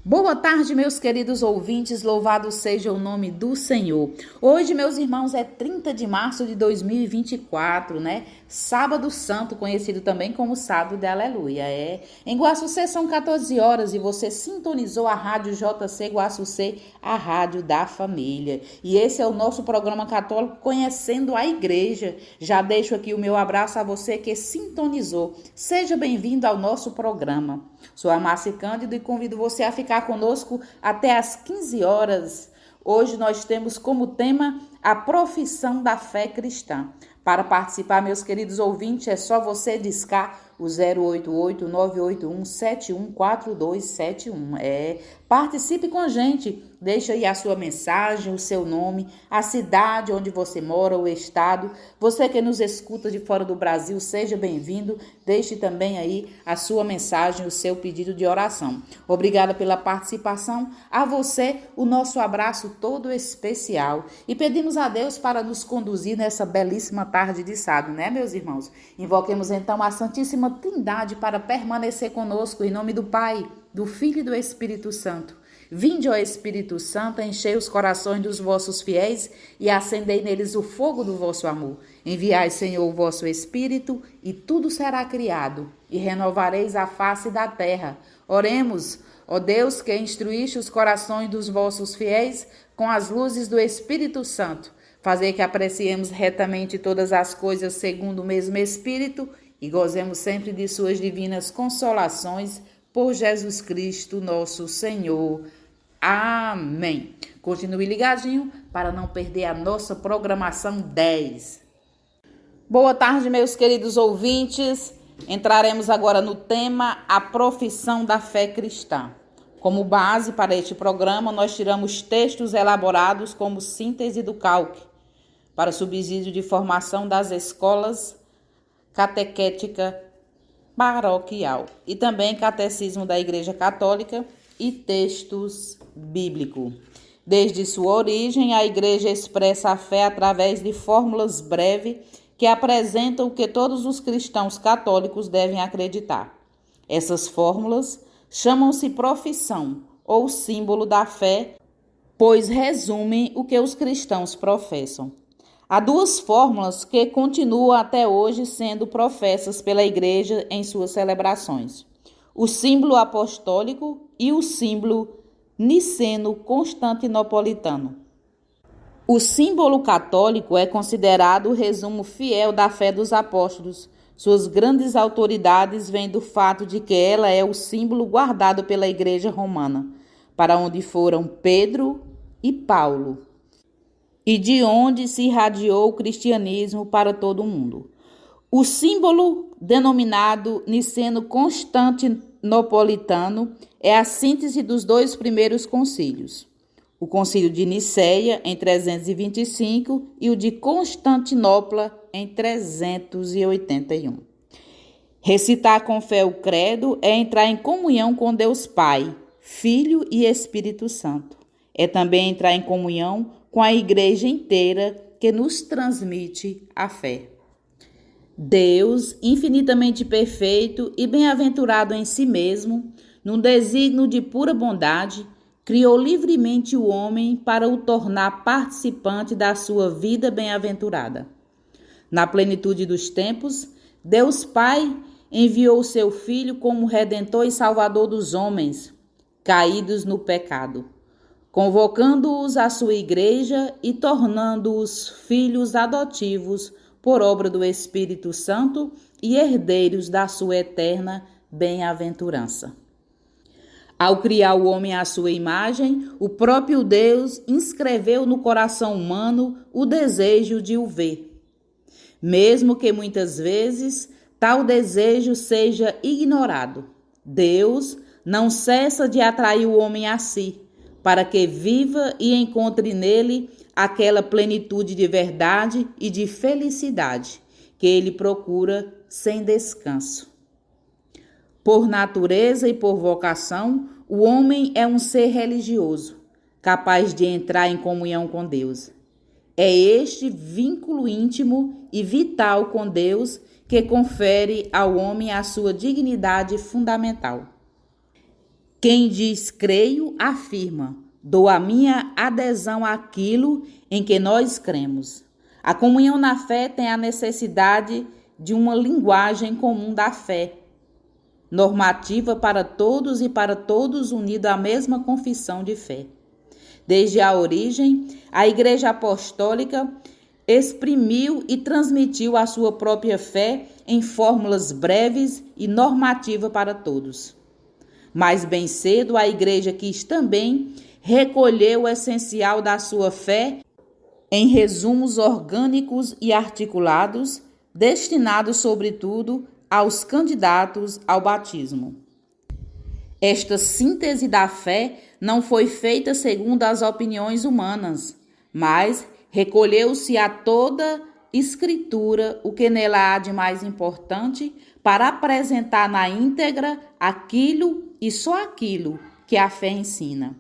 Boa tarde, meus queridos ouvintes, louvado seja o nome do Senhor. Hoje, meus irmãos, é 30 de março de 2024, né? Sábado Santo, conhecido também como Sábado de Aleluia. Em Guaçucê são 14 horas e você sintonizou a Rádio JC Guaçucê, a rádio da família. E esse é o nosso programa católico Conhecendo a Igreja. Já deixo aqui o meu abraço a você que sintonizou. Seja bem-vindo ao nosso programa. Sou a Márcia Cândido e convido você a ficar conosco até às 15 horas. Hoje nós temos como tema a profissão da fé cristã. Para participar, meus queridos ouvintes, é só você discar o 088-981-714271. Participe com a gente. Deixa aí a sua mensagem, o seu nome, a cidade onde você mora, o estado. Você que nos escuta de fora do Brasil, seja bem-vindo. Deixe também aí a sua mensagem, o seu pedido de oração. Obrigada pela participação. A você, o nosso abraço todo especial. E pedimos a Deus para nos conduzir nessa belíssima tarde de sábado, né, meus irmãos? Invoquemos então a Santíssima Trindade para permanecer conosco, em nome do Pai, do Filho e do Espírito Santo. Vinde, ó Espírito Santo, enchei os corações dos vossos fiéis e acendei neles o fogo do vosso amor. Enviai, Senhor, o vosso Espírito, e tudo será criado, e renovareis a face da terra. Oremos, ó Deus, que instruíste os corações dos vossos fiéis com as luzes do Espírito Santo. Fazei que apreciemos retamente todas as coisas segundo o mesmo Espírito e gozemos sempre de suas divinas consolações, por Jesus Cristo, nosso Senhor. Amém. Continue ligadinho para não perder a nossa programação 10. Boa tarde, meus queridos ouvintes. Entraremos agora no tema a profissão da fé cristã. Como base para este programa, nós tiramos textos elaborados como síntese do CALC, para subsídio de formação das escolas catequética paroquial e também Catecismo da Igreja Católica e textos bíblicos. Desde sua origem, a Igreja expressa a fé através de fórmulas breves que apresentam o que todos os cristãos católicos devem acreditar. Essas fórmulas chamam-se profissão ou símbolo da fé, pois resumem o que os cristãos professam. Há duas fórmulas que continuam até hoje sendo professas pela Igreja em suas celebrações: o símbolo apostólico e o símbolo niceno-constantinopolitano. O símbolo católico é considerado o resumo fiel da fé dos apóstolos. Suas grandes autoridades vêm do fato de que ela é o símbolo guardado pela Igreja romana, para onde foram Pedro e Paulo, e de onde se irradiou o cristianismo para todo o mundo. O símbolo, denominado niceno-constantinopolitano, é a síntese dos dois primeiros concílios: o concílio de Niceia, em 325, e o de Constantinopla, em 381. Recitar com fé o credo é entrar em comunhão com Deus Pai, Filho e Espírito Santo. É também entrar em comunhão com a Igreja inteira que nos transmite a fé. Deus, infinitamente perfeito e bem-aventurado em si mesmo, num desígnio de pura bondade, criou livremente o homem para o tornar participante da sua vida bem-aventurada. Na plenitude dos tempos, Deus Pai enviou o seu Filho como Redentor e Salvador dos homens, caídos no pecado, convocando-os à sua igreja e tornando-os filhos adotivos por obra do Espírito Santo e herdeiros da sua eterna bem-aventurança. Ao criar o homem à sua imagem, o próprio Deus inscreveu no coração humano o desejo de o ver. Mesmo que muitas vezes tal desejo seja ignorado, Deus não cessa de atrair o homem a si, para que viva e encontre nele aquela plenitude de verdade e de felicidade que ele procura sem descanso. Por natureza e por vocação, o homem é um ser religioso, capaz de entrar em comunhão com Deus. É este vínculo íntimo e vital com Deus que confere ao homem a sua dignidade fundamental. Quem diz creio, afirma: dou a minha adesão àquilo em que nós cremos. A comunhão na fé tem a necessidade de uma linguagem comum da fé, normativa para todos e para todos unida à mesma confissão de fé. Desde a origem, a Igreja Apostólica exprimiu e transmitiu a sua própria fé em fórmulas breves e normativa para todos. Mas bem cedo, a Igreja quis também recolher o essencial da sua fé em resumos orgânicos e articulados, destinados, sobretudo, aos candidatos ao batismo. Esta síntese da fé não foi feita segundo as opiniões humanas, mas recolheu-se a toda Escritura o que nela há de mais importante para apresentar na íntegra aquilo e só aquilo que a fé ensina.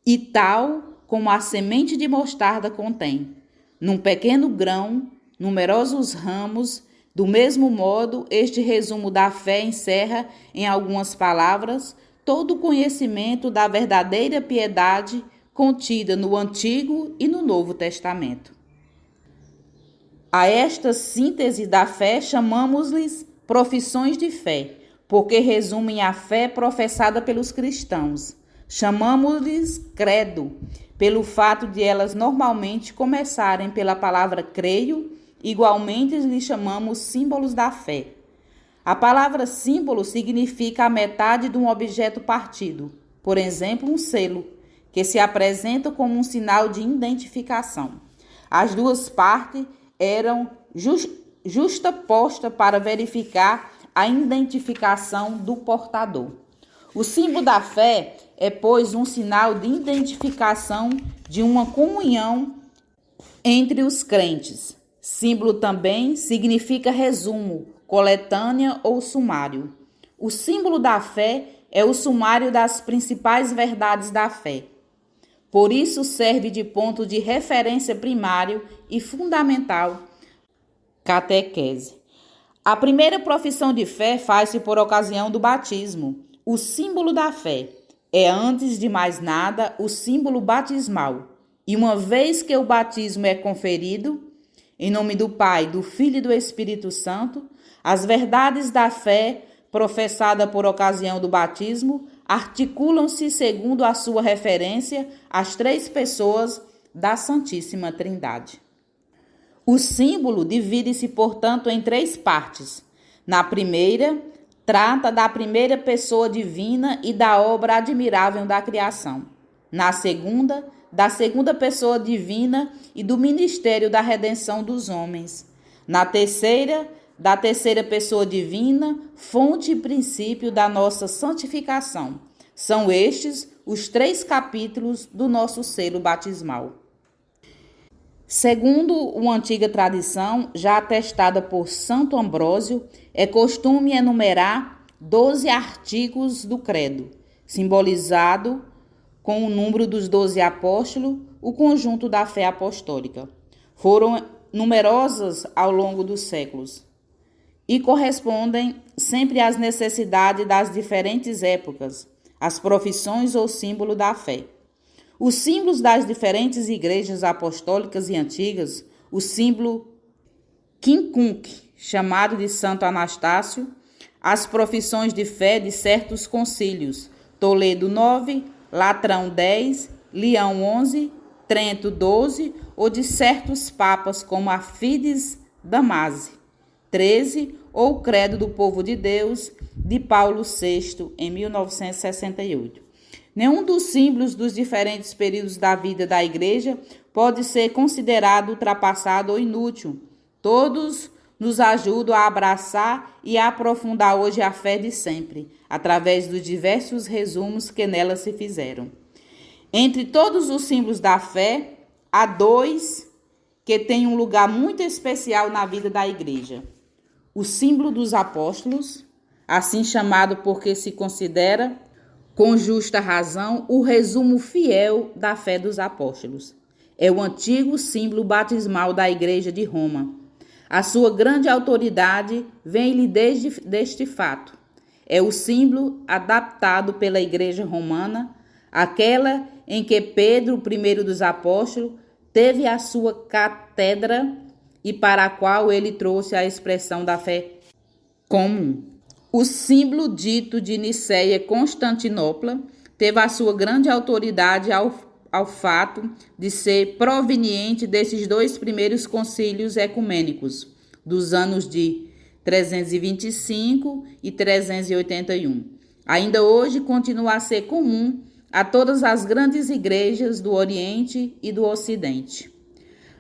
E tal como a semente de mostarda contém, num pequeno grão, numerosos ramos, do mesmo modo, este resumo da fé encerra, em algumas palavras, todo o conhecimento da verdadeira piedade contida no Antigo e no Novo Testamento. A esta síntese da fé chamamos-lhes profissões de fé, porque resumem a fé professada pelos cristãos. Chamamos-lhes credo, pelo fato de elas normalmente começarem pela palavra creio. Igualmente lhes chamamos símbolos da fé. A palavra símbolo significa a metade de um objeto partido, por exemplo, um selo, que se apresenta como um sinal de identificação. As duas partes eram justapostas para verificar a identificação do portador. O símbolo da fé é, pois, um sinal de identificação de uma comunhão entre os crentes. Símbolo também significa resumo, coletânea ou sumário. O símbolo da fé é o sumário das principais verdades da fé. Por isso serve de ponto de referência primário e fundamental catequese. A primeira profissão de fé faz-se por ocasião do batismo. O símbolo da fé é, antes de mais nada, o símbolo batismal. E uma vez que o batismo é conferido, em nome do Pai, do Filho e do Espírito Santo, as verdades da fé professada por ocasião do batismo articulam-se segundo a sua referência às três pessoas da Santíssima Trindade. O símbolo divide-se, portanto, em três partes. Na primeira, trata da primeira pessoa divina e da obra admirável da criação. Na segunda, da segunda pessoa divina e do ministério da redenção dos homens. Na terceira, da terceira pessoa divina, fonte e princípio da nossa santificação. São estes os três capítulos do nosso selo batismal. Segundo uma antiga tradição, já atestada por Santo Ambrósio, é costume enumerar 12 artigos do credo, simbolizado com o número dos 12 apóstolos, o conjunto da fé apostólica. Foram numerosas ao longo dos séculos e correspondem sempre às necessidades das diferentes épocas, as profissões ou símbolo da fé. Os símbolos das diferentes igrejas apostólicas e antigas, o símbolo quincunque, chamado de Santo Anastácio, as profissões de fé de certos concílios, Toledo 9, Latrão 10, Leão 11, Trento 12, ou de certos papas como a Fides Damase 13, ou o Credo do Povo de Deus, de Paulo VI, em 1968. Nenhum dos símbolos dos diferentes períodos da vida da Igreja pode ser considerado ultrapassado ou inútil. Todos nos ajudam a abraçar e a aprofundar hoje a fé de sempre, através dos diversos resumos que nela se fizeram. Entre todos os símbolos da fé, há dois que têm um lugar muito especial na vida da Igreja. O símbolo dos apóstolos, assim chamado porque se considera, com justa razão, o resumo fiel da fé dos apóstolos. É o antigo símbolo batismal da Igreja de Roma. A sua grande autoridade vem-lhe deste fato. é o símbolo adaptado pela Igreja Romana, aquela em que Pedro, o primeiro dos apóstolos, teve a sua cátedra e para a qual ele trouxe a expressão da fé comum. O símbolo dito de Niceia Constantinopla teve a sua grande autoridade ao fato de ser proveniente desses dois primeiros concílios ecumênicos, dos anos de 325 e 381. Ainda hoje continua a ser comum a todas as grandes igrejas do Oriente e do Ocidente.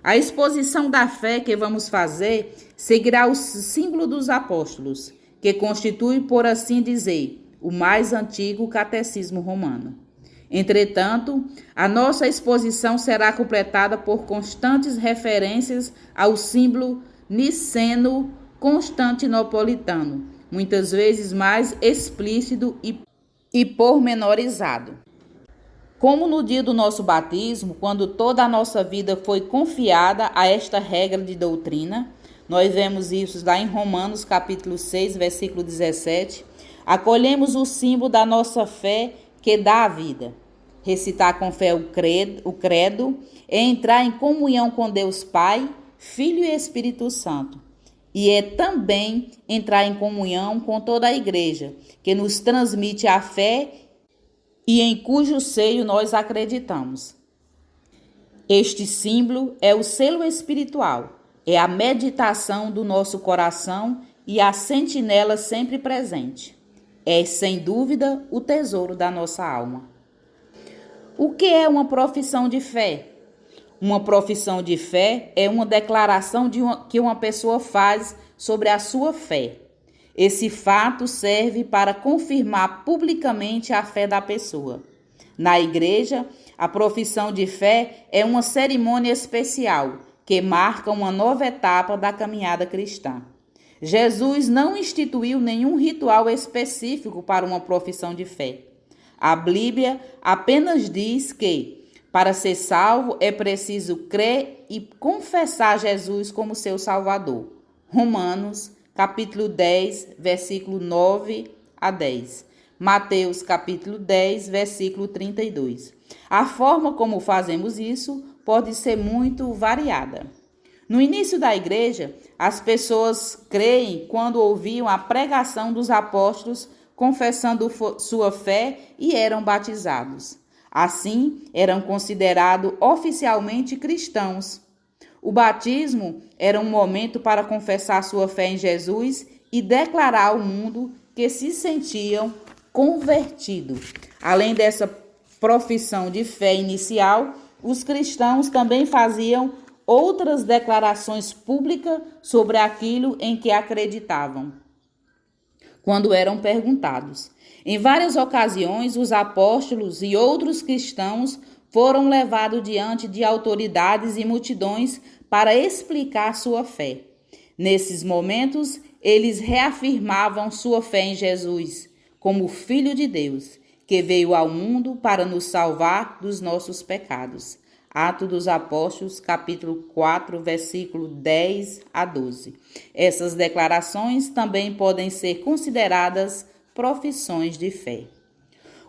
A exposição da fé que vamos fazer seguirá o símbolo dos apóstolos, que constitui, por assim dizer, o mais antigo catecismo romano. Entretanto, a nossa exposição será completada por constantes referências ao símbolo niceno-constantinopolitano, muitas vezes mais explícito e pormenorizado. Como no dia do nosso batismo, quando toda a nossa vida foi confiada a esta regra de doutrina, nós vemos isso lá em Romanos capítulo 6, versículo 17, acolhemos o símbolo da nossa fé que dá a vida. Recitar com fé o credo é entrar em comunhão com Deus Pai, Filho e Espírito Santo. E é também entrar em comunhão com toda a igreja, que nos transmite a fé e em cujo seio nós acreditamos. Este símbolo é o selo espiritual, é a meditação do nosso coração e a sentinela sempre presente. É, sem dúvida, o tesouro da nossa alma. O que é uma profissão de fé? Uma profissão de fé é uma declaração que uma pessoa faz sobre a sua fé. Esse fato serve para confirmar publicamente a fé da pessoa. Na igreja, a profissão de fé é uma cerimônia especial que marca uma nova etapa da caminhada cristã. Jesus não instituiu nenhum ritual específico para uma profissão de fé. A Bíblia apenas diz que, para ser salvo, é preciso crer e confessar Jesus como seu Salvador. Romanos capítulo 10, versículo 9 a 10. Mateus, capítulo 10, versículo 32. A forma como fazemos isso pode ser muito variada. No início da igreja, as pessoas creem quando ouviam a pregação dos apóstolos, confessando sua fé e eram batizados. Assim, eram considerados oficialmente cristãos. O batismo era um momento para confessar sua fé em Jesus e declarar ao mundo que se sentiam convertidos. Além dessa profissão de fé inicial, os cristãos também faziam outras declarações públicas sobre aquilo em que acreditavam, quando eram perguntados. Em várias ocasiões, os apóstolos e outros cristãos foram levados diante de autoridades e multidões para explicar sua fé. Nesses momentos, eles reafirmavam sua fé em Jesus, como Filho de Deus, que veio ao mundo para nos salvar dos nossos pecados. Atos dos Apóstolos, capítulo 4, versículo 10 a 12. Essas declarações também podem ser consideradas profissões de fé.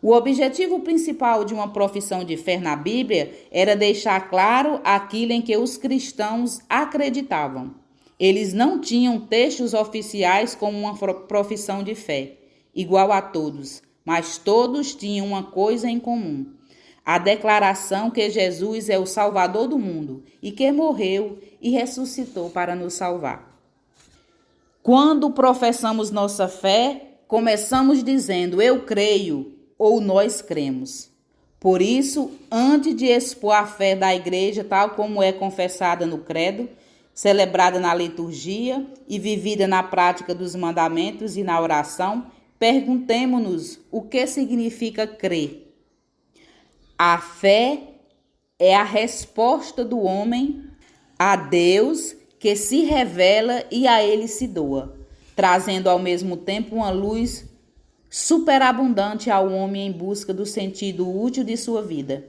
O objetivo principal de uma profissão de fé na Bíblia era deixar claro aquilo em que os cristãos acreditavam. Eles não tinham textos oficiais como uma profissão de fé, igual a todos, mas todos tinham uma coisa em comum: a declaração que Jesus é o Salvador do mundo e que morreu e ressuscitou para nos salvar. Quando professamos nossa fé, começamos dizendo eu creio ou nós cremos. Por isso, antes de expor a fé da igreja tal como é confessada no credo, celebrada na liturgia e vivida na prática dos mandamentos e na oração, perguntemo-nos o que significa crer. A fé é a resposta do homem a Deus que se revela e a ele se doa, trazendo ao mesmo tempo uma luz superabundante ao homem em busca do sentido útil de sua vida.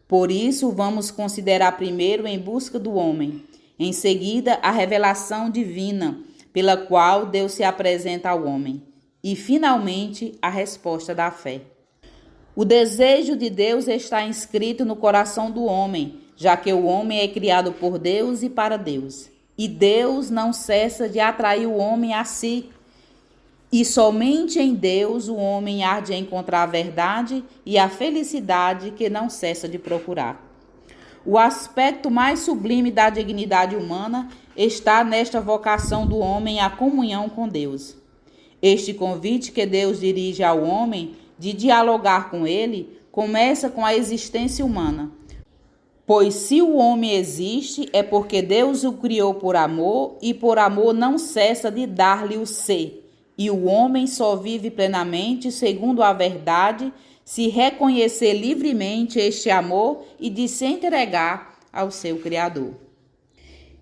Por isso, vamos considerar primeiro em busca do homem, em seguida a revelação divina, pela qual Deus se apresenta ao homem, e, finalmente, a resposta da fé. O desejo de Deus está inscrito no coração do homem, já que o homem é criado por Deus e para Deus. E Deus não cessa de atrair o homem a si. E somente em Deus o homem há de encontrar a verdade e a felicidade que não cessa de procurar. O aspecto mais sublime da dignidade humana está nesta vocação do homem à comunhão com Deus. Este convite que Deus dirige ao homem de dialogar com ele começa com a existência humana. Pois se o homem existe, é porque Deus o criou por amor, e por amor não cessa de dar-lhe o ser. E o homem só vive plenamente, segundo a verdade, se reconhecer livremente este amor e de se entregar ao seu Criador.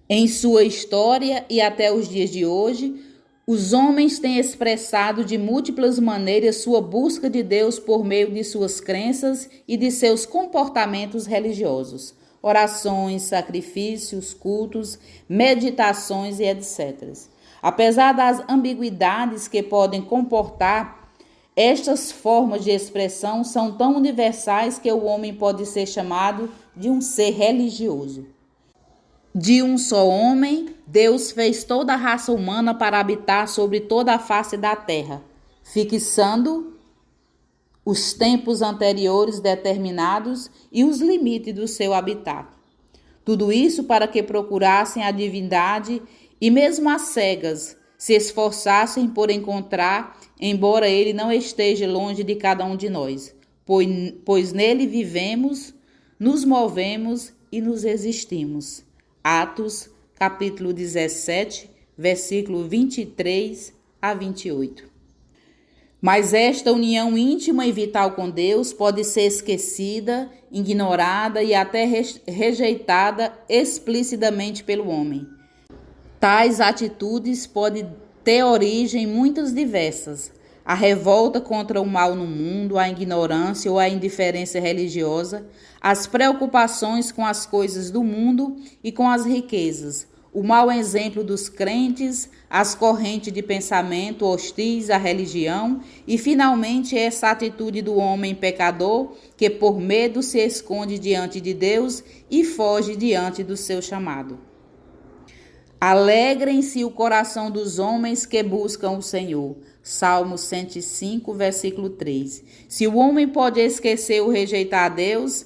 Em sua história e até os dias de hoje, os homens têm expressado de múltiplas maneiras sua busca de Deus por meio de suas crenças e de seus comportamentos religiosos, orações, sacrifícios, cultos, meditações e etc. Apesar das ambiguidades que podem comportar, estas formas de expressão são tão universais que o homem pode ser chamado de um ser religioso. De um só homem, Deus fez toda a raça humana para habitar sobre toda a face da terra, fixando os tempos anteriores determinados e os limites do seu habitat. Tudo isso para que procurassem a divindade e mesmo às cegas se esforçassem por encontrar, embora ele não esteja longe de cada um de nós, pois nele vivemos, nos movemos e nos existimos. Atos, capítulo 17, versículo 23 a 28. Mas esta união íntima e vital com Deus pode ser esquecida, ignorada e até rejeitada explicitamente pelo homem. Tais atitudes podem ter origem muitas diversas. A revolta contra o mal no mundo, a ignorância ou a indiferença religiosa, as preocupações com as coisas do mundo e com as riquezas, o mau exemplo dos crentes, as correntes de pensamento hostis à religião e, finalmente, essa atitude do homem pecador que, por medo, se esconde diante de Deus e foge diante do seu chamado. Alegrem-se o coração dos homens que buscam o Senhor. Salmo 105, versículo 3. Se o homem pode esquecer ou rejeitar a Deus,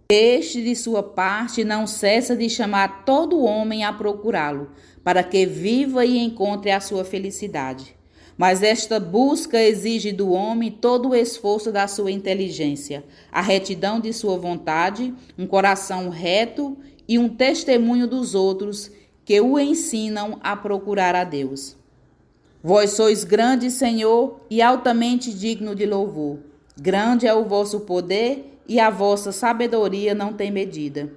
este, de sua parte, não cessa de chamar todo homem a procurá-lo, para que viva e encontre a sua felicidade. Mas esta busca exige do homem todo o esforço da sua inteligência, a retidão de sua vontade, um coração reto e um testemunho dos outros que o ensinam a procurar a Deus. Vós sois grande, Senhor, e altamente digno de louvor. Grande é o vosso poder e a vossa sabedoria não tem medida.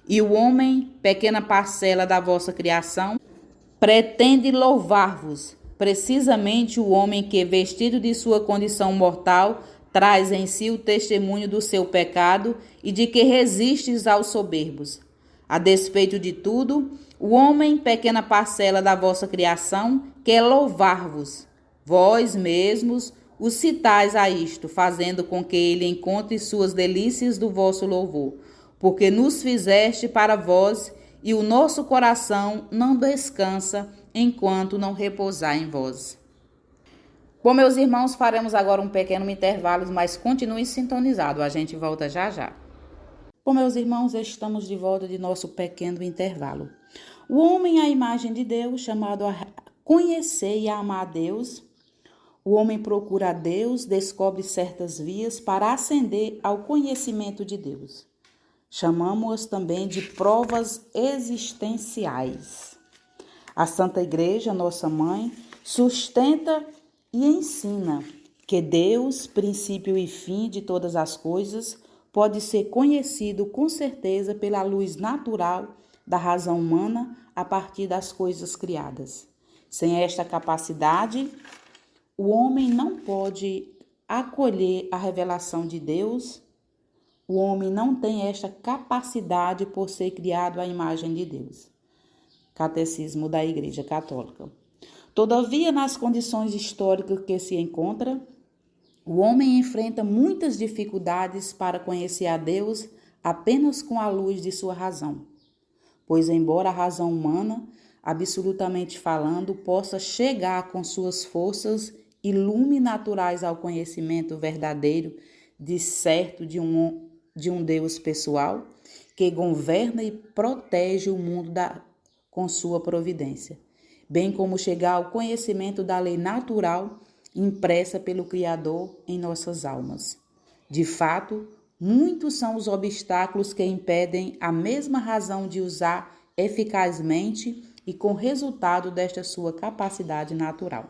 E o homem, pequena parcela da vossa criação, pretende louvar-vos. Precisamente o homem que, vestido de sua condição mortal, traz em si o testemunho do seu pecado e de que resistes aos soberbos. A despeito de tudo, o homem, pequena parcela da vossa criação, quer louvar-vos. Vós mesmos o citais a isto, fazendo com que ele encontre suas delícias do vosso louvor, porque nos fizeste para vós, e o nosso coração não descansa enquanto não repousar em vós. Bom, meus irmãos, faremos agora um pequeno intervalo, mas continue sintonizado, a gente volta já já. Bom, meus irmãos, estamos de volta de nosso pequeno intervalo. O homem é a imagem de Deus, chamado a conhecer e a amar a Deus. O homem procura a Deus, descobre certas vias para ascender ao conhecimento de Deus. Chamamos-as também de provas existenciais. A Santa Igreja, nossa mãe, sustenta e ensina que Deus, princípio e fim de todas as coisas, pode ser conhecido com certeza pela luz natural da razão humana a partir das coisas criadas. Sem esta capacidade, o homem não pode acolher a revelação de Deus. O homem não tem esta capacidade por ser criado à imagem de Deus. Catecismo da Igreja Católica. Todavia, nas condições históricas que se encontra, o homem enfrenta muitas dificuldades para conhecer a Deus apenas com a luz de sua razão. Pois, embora a razão humana, absolutamente falando, possa chegar com suas forças e lume naturais ao conhecimento verdadeiro de certo de um Deus pessoal, que governa e protege o mundo com sua providência, bem como chegar ao conhecimento da lei natural impressa pelo Criador em nossas almas. De fato, muitos são os obstáculos que impedem a mesma razão de usar eficazmente e com resultado desta sua capacidade natural.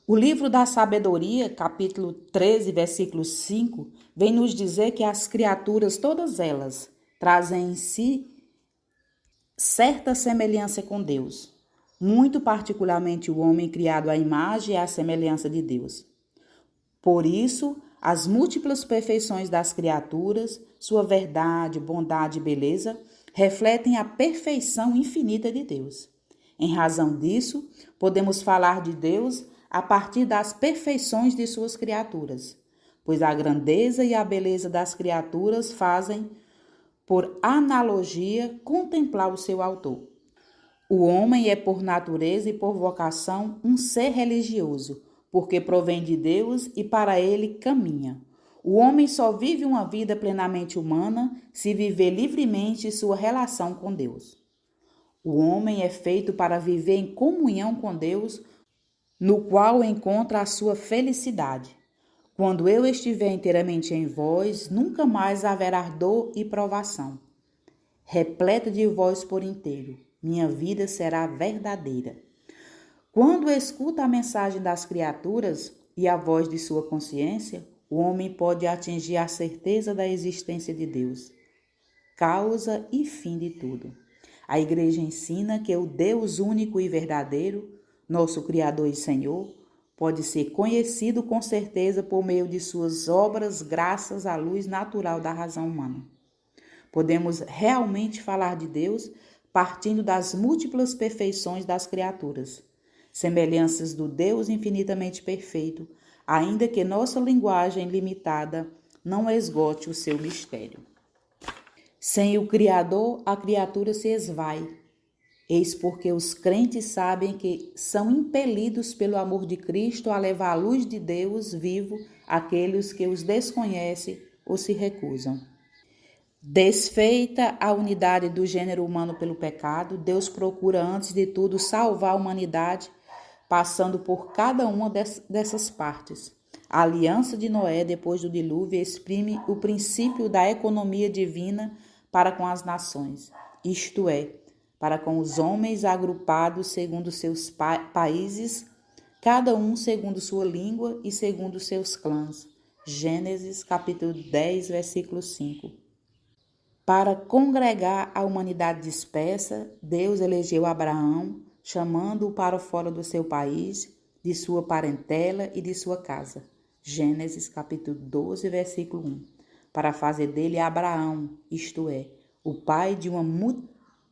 O livro da Sabedoria, capítulo 13, versículo 5, vem nos dizer que as criaturas, todas elas, trazem em si certa semelhança com Deus, muito particularmente o homem criado à imagem e à semelhança de Deus. Por isso, as múltiplas perfeições das criaturas, sua verdade, bondade e beleza, refletem a perfeição infinita de Deus. Em razão disso, podemos falar de Deus a partir das perfeições de suas criaturas, pois a grandeza e a beleza das criaturas fazem, por analogia, contemplar o seu autor. O homem é, por natureza e por vocação, um ser religioso, porque provém de Deus e para ele caminha. O homem só vive uma vida plenamente humana se viver livremente sua relação com Deus. O homem é feito para viver em comunhão com Deus, no qual encontra a sua felicidade. Quando eu estiver inteiramente em vós, nunca mais haverá dor e provação. Repleto de vós por inteiro, minha vida será verdadeira. Quando escuta a mensagem das criaturas e a voz de sua consciência, o homem pode atingir a certeza da existência de Deus, causa e fim de tudo. A Igreja ensina que o Deus único e verdadeiro, nosso Criador e Senhor, pode ser conhecido com certeza por meio de suas obras, graças à luz natural da razão humana. Podemos realmente falar de Deus partindo das múltiplas perfeições das criaturas, semelhanças do Deus infinitamente perfeito, ainda que nossa linguagem limitada não esgote o seu mistério. Sem o Criador, a criatura se esvai. Eis porque os crentes sabem que são impelidos pelo amor de Cristo a levar a luz de Deus vivo àqueles que os desconhecem ou se recusam. Desfeita a unidade do gênero humano pelo pecado, Deus procura antes de tudo salvar a humanidade, passando por cada uma dessas partes. A aliança de Noé, depois do dilúvio, exprime o princípio da economia divina para com as nações, isto é, para com os homens agrupados segundo seus países, cada um segundo sua língua e segundo seus clãs. Gênesis capítulo 10, versículo 5. Para congregar a humanidade dispersa, Deus elegeu Abraão, chamando-o para fora do seu país, de sua parentela e de sua casa. Gênesis capítulo 12, versículo 1. Para fazer dele Abraão, isto é, o pai de uma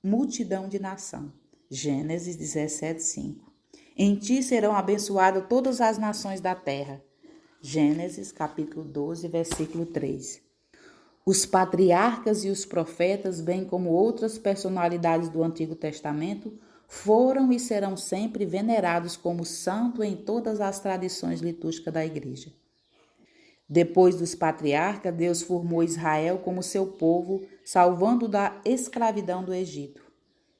multidão de nação. Gênesis 17, 5. Em ti serão abençoadas todas as nações da terra. Gênesis capítulo 12, versículo 3. Os patriarcas e os profetas, bem como outras personalidades do Antigo Testamento, foram e serão sempre venerados como santo em todas as tradições litúrgicas da Igreja. Depois dos patriarcas, Deus formou Israel como seu povo, salvando da escravidão do Egito.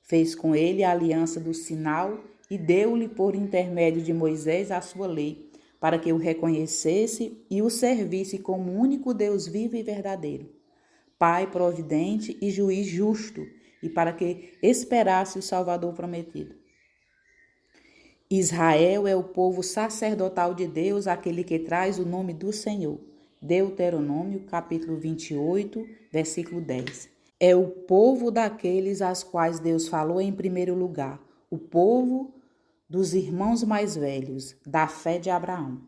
Fez com ele a aliança do sinal e deu-lhe por intermédio de Moisés a sua lei, para que o reconhecesse e o servisse como único Deus vivo e verdadeiro, Pai providente e juiz justo, e para que esperasse o Salvador prometido. Israel é o povo sacerdotal de Deus, aquele que traz o nome do Senhor. Deuteronômio, capítulo 28, versículo 10. É o povo daqueles aos quais Deus falou em primeiro lugar, o povo dos irmãos mais velhos, da fé de Abraão.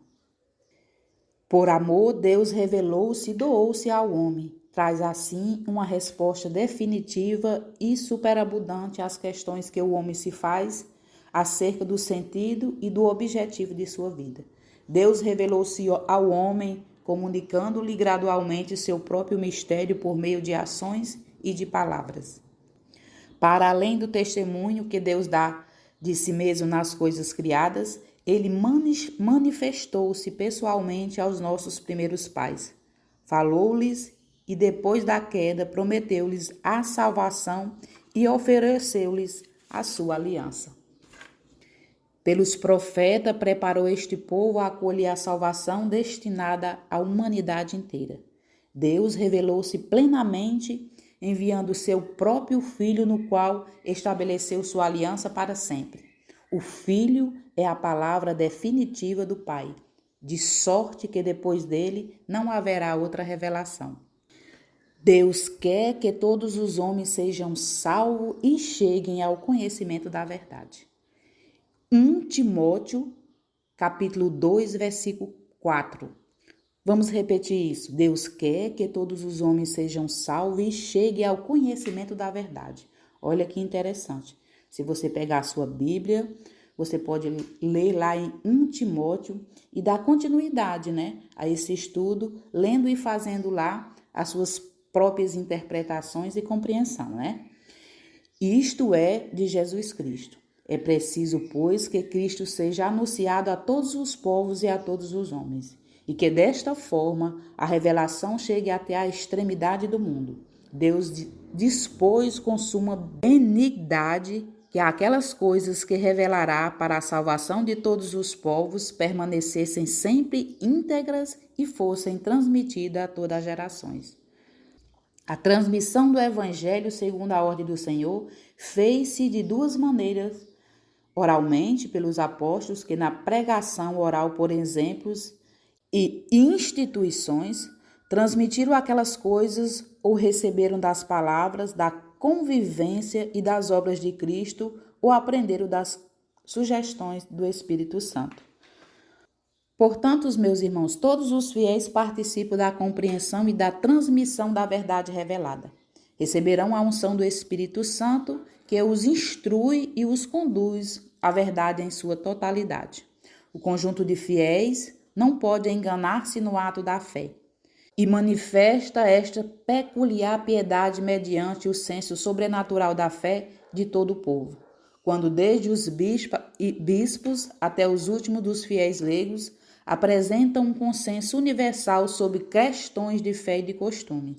Por amor, Deus revelou-se e doou-se ao homem. Traz assim uma resposta definitiva e superabundante às questões que o homem se faz acerca do sentido e do objetivo de sua vida. Deus revelou-se ao homem, comunicando-lhe gradualmente seu próprio mistério por meio de ações e de palavras. Para além do testemunho que Deus dá de si mesmo nas coisas criadas, ele manifestou-se pessoalmente aos nossos primeiros pais. Falou-lhes e depois da queda prometeu-lhes a salvação e ofereceu-lhes a sua aliança. Pelos profetas preparou este povo a acolher a salvação destinada à humanidade inteira. Deus revelou-se plenamente, enviando seu próprio Filho, no qual estabeleceu sua aliança para sempre. O Filho é a palavra definitiva do Pai, de sorte que depois dele não haverá outra revelação. Deus quer que todos os homens sejam salvos e cheguem ao conhecimento da verdade. 1 Timóteo, capítulo 2, versículo 4. Vamos repetir isso. Deus quer que todos os homens sejam salvos e cheguem ao conhecimento da verdade. Olha que interessante. Se você pegar a sua Bíblia, você pode ler lá em 1 Timóteo e dar continuidade, a esse estudo, lendo e fazendo lá as suas próprias interpretações e compreensão, Isto é de Jesus Cristo. É preciso, pois, que Cristo seja anunciado a todos os povos e a todos os homens, e que desta forma a revelação chegue até a extremidade do mundo. Deus dispôs com suma benignidade que aquelas coisas que revelará para a salvação de todos os povos permanecessem sempre íntegras e fossem transmitidas a todas as gerações. A transmissão do Evangelho, segundo a ordem do Senhor, fez-se de duas maneiras: oralmente, pelos apóstolos, que na pregação oral por exemplos e instituições transmitiram aquelas coisas ou receberam das palavras, da convivência e das obras de Cristo ou aprenderam das sugestões do Espírito Santo. Portanto, meus irmãos, todos os fiéis participam da compreensão e da transmissão da verdade revelada. Receberão a unção do Espírito Santo, que os instrui e os conduz à verdade em sua totalidade. O conjunto de fiéis não pode enganar-se no ato da fé e manifesta esta peculiar piedade mediante o senso sobrenatural da fé de todo o povo, quando desde os bispos até os últimos dos fiéis leigos apresentam um consenso universal sobre questões de fé e de costume.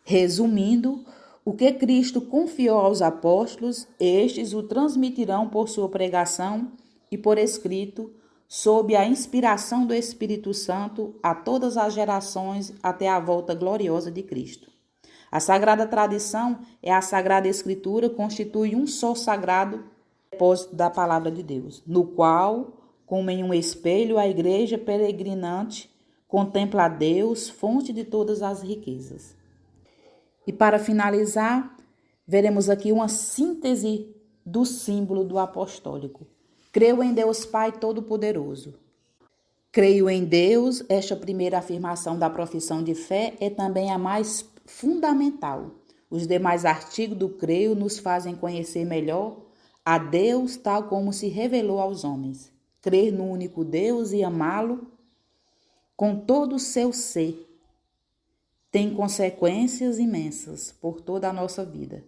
Resumindo, o que Cristo confiou aos apóstolos, estes o transmitirão por sua pregação e por escrito, sob a inspiração do Espírito Santo, a todas as gerações até a volta gloriosa de Cristo. A Sagrada Tradição é a Sagrada Escritura, constitui um só sagrado depósito da Palavra de Deus, no qual, como em um espelho, a Igreja peregrinante contempla a Deus, fonte de todas as riquezas. E para finalizar, veremos aqui uma síntese do símbolo do apostólico. Creio em Deus Pai Todo-Poderoso. Creio em Deus, esta primeira afirmação da profissão de fé é também a mais fundamental. Os demais artigos do creio nos fazem conhecer melhor a Deus tal como se revelou aos homens. Crer no único Deus e amá-lo com todo o seu ser tem consequências imensas por toda a nossa vida.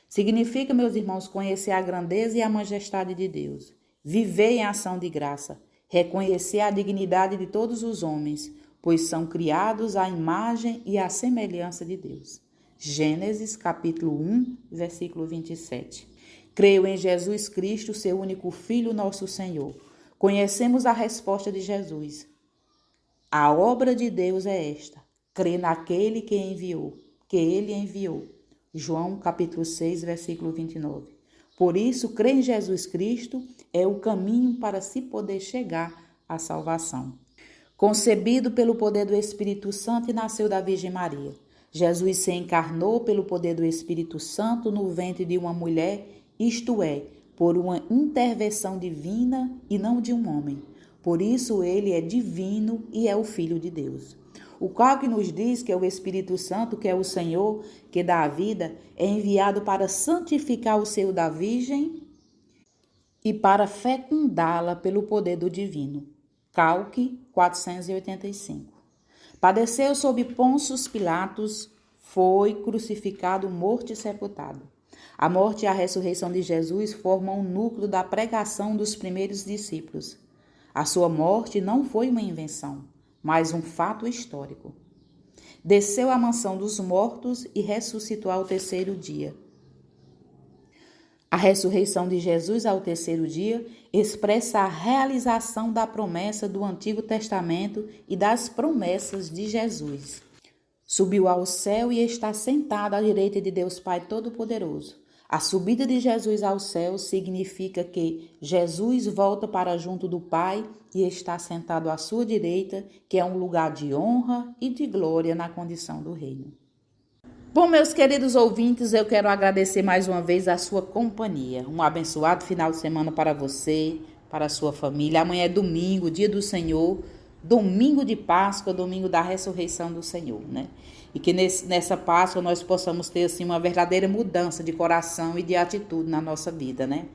Significa, meus irmãos, conhecer a grandeza e a majestade de Deus, viver em ação de graça, reconhecer a dignidade de todos os homens, pois são criados à imagem e à semelhança de Deus. Gênesis, capítulo 1, versículo 27. Creio em Jesus Cristo, seu único Filho, nosso Senhor. Conhecemos a resposta de Jesus. A obra de Deus é esta: crê naquele que ele enviou. João, capítulo 6, versículo 29. Por isso, crer em Jesus Cristo é o caminho para se poder chegar à salvação. Concebido pelo poder do Espírito Santo e nasceu da Virgem Maria. Jesus se encarnou pelo poder do Espírito Santo no ventre de uma mulher, isto é, por uma intervenção divina e não de um homem. Por isso, ele é divino e é o Filho de Deus. O qual que nos diz que é o Espírito Santo, que é o Senhor, que dá a vida, é enviado para santificar o seio da Virgem e para fecundá-la pelo poder do divino. Calque 485. Padeceu sob Pôncio Pilatos, foi crucificado, morto e sepultado. A morte e a ressurreição de Jesus formam o núcleo da pregação dos primeiros discípulos. A sua morte não foi uma invenção, mas um fato histórico. Desceu à mansão dos mortos e ressuscitou ao terceiro dia. A ressurreição de Jesus ao terceiro dia expressa a realização da promessa do Antigo Testamento e das promessas de Jesus. Subiu ao céu e está sentado à direita de Deus Pai Todo-Poderoso. A subida de Jesus ao céu significa que Jesus volta para junto do Pai e está sentado à sua direita, que é um lugar de honra e de glória na condição do reino. Bom, meus queridos ouvintes, eu quero agradecer mais uma vez a sua companhia. Um abençoado final de semana para você, para a sua família. Amanhã é domingo, dia do Senhor, domingo de Páscoa, domingo da ressurreição do Senhor, né? E que nessa Páscoa nós possamos ter, assim, uma verdadeira mudança de coração e de atitude na nossa vida, né?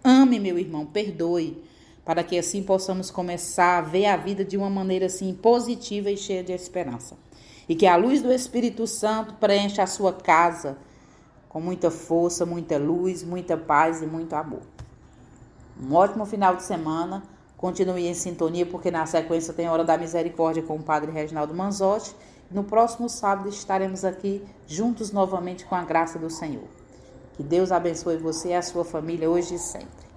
Ame, meu irmão, perdoe, para que assim possamos começar a ver a vida de uma maneira, assim, positiva e cheia de esperança. E que a luz do Espírito Santo preencha a sua casa com muita força, muita luz, muita paz e muito amor. Um ótimo final de semana. Continue em sintonia, porque na sequência tem Hora da Misericórdia com o Padre Reginaldo Manzotti. No próximo sábado estaremos aqui juntos novamente com a graça do Senhor. Que Deus abençoe você e a sua família hoje e sempre.